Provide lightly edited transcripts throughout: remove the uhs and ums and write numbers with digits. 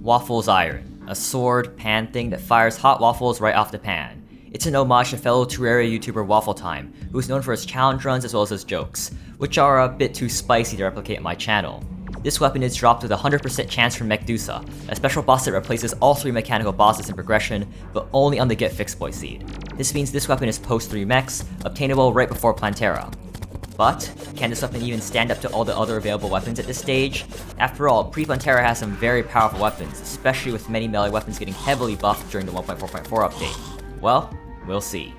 Waffle Iron, a sword, pan thing that fires hot waffles right off the pan. It's an homage to fellow Terraria YouTuber Waffle Time, who is known for his challenge runs as well as his jokes, which are a bit too spicy to replicate on my channel. This weapon is dropped with a 100% chance from Mechdusa, a special boss that replaces all 3 mechanical bosses in progression, but only on the Get Fixed Boy seed. This means this weapon is post 3 mechs, obtainable right before Plantera. But, can this weapon even stand up to all the other available weapons at this stage? After all, pre-Plantera has some very powerful weapons, especially with many melee weapons getting heavily buffed during the 1.4.4 update. Well, we'll see.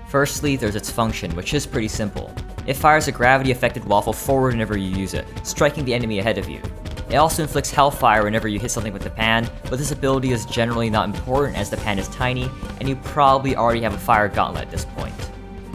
Firstly, there's its function, which is pretty simple. It fires a gravity-affected waffle forward whenever you use it, striking the enemy ahead of you. It also inflicts hellfire whenever you hit something with the pan, but this ability is generally not important as the pan is tiny, and you probably already have a fire gauntlet at this point.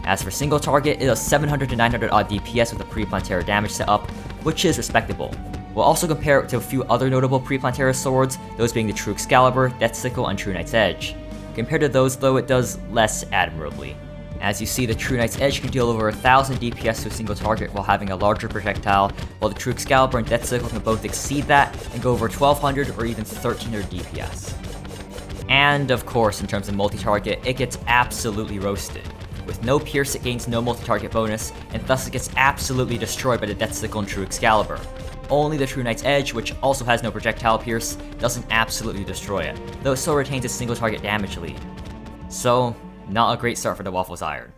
As for single target, it does 700 to 900 odd DPS with a pre-Plantera damage setup, which is respectable. We'll also compare it to a few other notable pre-Plantera swords, those being the True Excalibur, Death Sickle, and True Knight's Edge. Compared to those though, it does less admirably. As you see, the True Knight's Edge can deal over 1000 DPS to a single target while having a larger projectile, while the True Excalibur and Death Sickle can both exceed that and go over 1200 or even 1300 DPS. And of course, in terms of multi-target, it gets absolutely roasted. With no pierce, it gains no multi-target bonus, and thus it gets absolutely destroyed by the Death Sickle and True Excalibur. Only the True Knight's Edge, which also has no projectile pierce, doesn't absolutely destroy it, though it still retains its single target damage lead. So, not a great start for the Waffle Iron.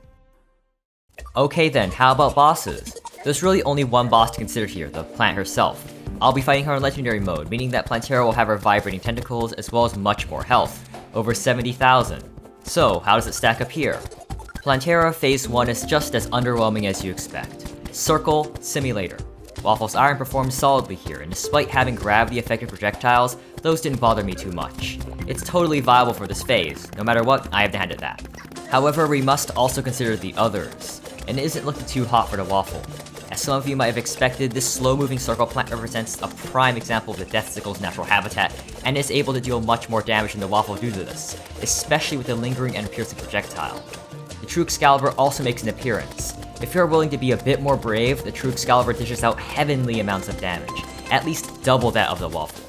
Okay then, how about bosses? There's really only one boss to consider here, the plant herself. I'll be fighting her in Legendary mode, meaning that Plantera will have her vibrating tentacles as well as much more health, over 70,000. So, how does it stack up here? Plantera Phase 1 is just as underwhelming as you expect. Circle, Simulator. Waffle Iron performs solidly here, and despite having gravity-affected projectiles, those didn't bother me too much. It's totally viable for this phase, no matter what, I have to hand it that. However, we must also consider the others, and it isn't looking too hot for the Waffle. As some of you might have expected, this slow-moving circle plant represents a prime example of the Death Sickle's natural habitat, and is able to deal much more damage than the Waffle due to this, especially with the lingering and piercing projectile. The True Excalibur also makes an appearance. If you're willing to be a bit more brave, the True Excalibur dishes out heavenly amounts of damage, at least double that of the Waffle.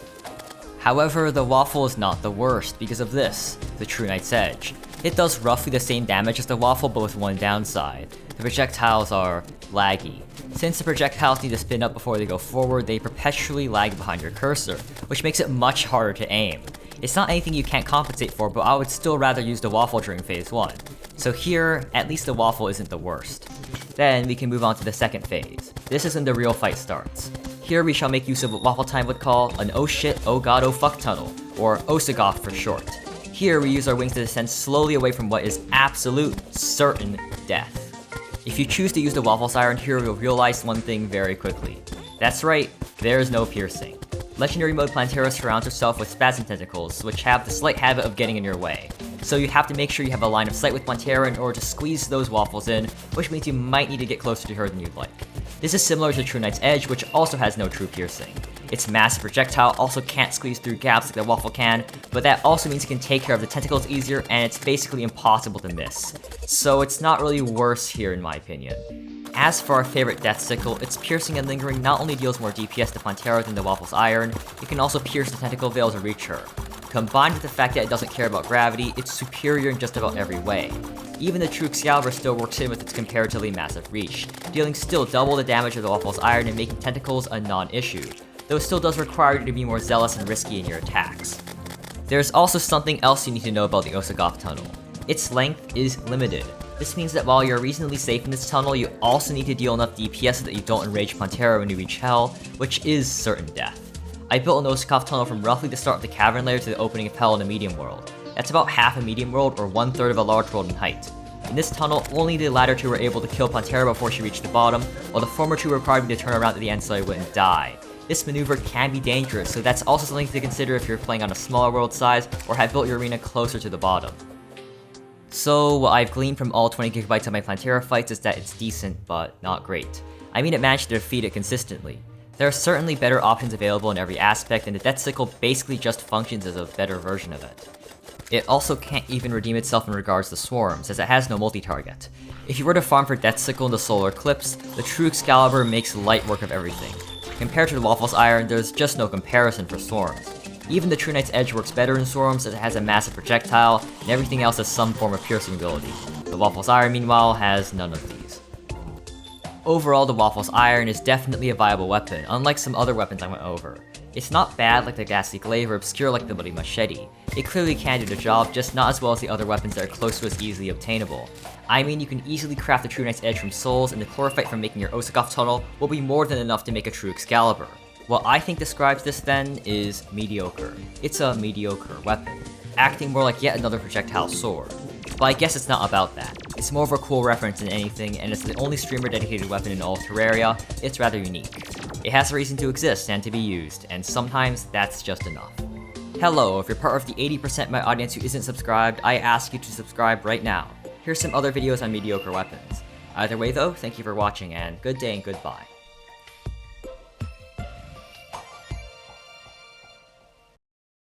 However, the Waffle is not the worst because of this, the True Knight's Edge. It does roughly the same damage as the Waffle, but with one downside. The projectiles are laggy. Since the projectiles need to spin up before they go forward, they perpetually lag behind your cursor, which makes it much harder to aim. It's not anything you can't compensate for, but I would still rather use the Waffle during Phase 1. So here, at least the Waffle isn't the worst. Then we can move on to the second phase. This is when the real fight starts. Here we shall make use of what Waffle Time would call an oh shit, oh god, oh fuck tunnel, or Osagoth for short. Here we use our wings to descend slowly away from what is absolute, certain death. If you choose to use the Waffle Iron here, you'll realize one thing very quickly. That's right, there is no piercing. Legendary mode Plantera surrounds herself with spasm tentacles, which have the slight habit of getting in your way. So you have to make sure you have a line of sight with Plantera in order to squeeze those waffles in, which means you might need to get closer to her than you'd like. This is similar to True Knight's Edge, which also has no true piercing. Its massive projectile also can't squeeze through gaps like the Waffle can, but that also means it can take care of the tentacles easier, and it's basically impossible to miss. So it's not really worse here in my opinion. As for our favorite Death Sickle, its piercing and lingering not only deals more DPS to Plantera than the Waffle's Iron, it can also pierce the tentacle veil to reach her. Combined with the fact that it doesn't care about gravity, it's superior in just about every way. Even the True Excalibur still works in with its comparatively massive reach, dealing still double the damage of the Waffle's Iron and making tentacles a non-issue, though it still does require you to be more zealous and risky in your attacks. There's also something else you need to know about the Osagoth tunnel. Its length is limited. This means that while you're reasonably safe in this tunnel, you also need to deal enough DPS so that you don't enrage Plantera when you reach Hell, which is certain death. I built an Osagoth tunnel from roughly the start of the cavern layer to the opening of Hell in a medium world. That's about half a medium world or 1/3 of a large world in height. In this tunnel, only the latter two were able to kill Plantera before she reached the bottom, while the former two required me to turn around at the end so I wouldn't die. This maneuver can be dangerous, so that's also something to consider if you're playing on a smaller world size or have built your arena closer to the bottom. So, what I've gleaned from all 20 GB of my Plantera fights is that it's decent, but not great. I mean, it managed to defeat it consistently. There are certainly better options available in every aspect, and the Death Sickle basically just functions as a better version of it. It also can't even redeem itself in regards to swarms, as it has no multi-target. If you were to farm for Death Sickle in the Solar Eclipse, the True Excalibur makes light work of everything. Compared to the Waffle Iron, there's just no comparison for swarms. Even the True Knight's Edge works better in Swarms as it has a massive projectile, and everything else has some form of piercing ability. The Waffle's Iron, meanwhile, has none of these. Overall, the Waffle's Iron is definitely a viable weapon, unlike some other weapons I went over. It's not bad like the Ghastly Glaive or obscure like the Bloody Machete. It clearly can do the job, just not as well as the other weapons that are close to as easily obtainable. I mean, you can easily craft the True Knight's Edge from souls, and the chlorophyte from making your Osakov tunnel will be more than enough to make a true Excalibur. What I think describes this then is mediocre. It's a mediocre weapon, acting more like yet another projectile sword. But I guess it's not about that. It's more of a cool reference than anything, and it's the only streamer dedicated weapon in all of Terraria. It's rather unique. It has a reason to exist and to be used, and sometimes that's just enough. Hello, if you're part of the 80% of my audience who isn't subscribed, I ask you to subscribe right now. Here's some other videos on mediocre weapons. Either way though, thank you for watching, and good day and goodbye.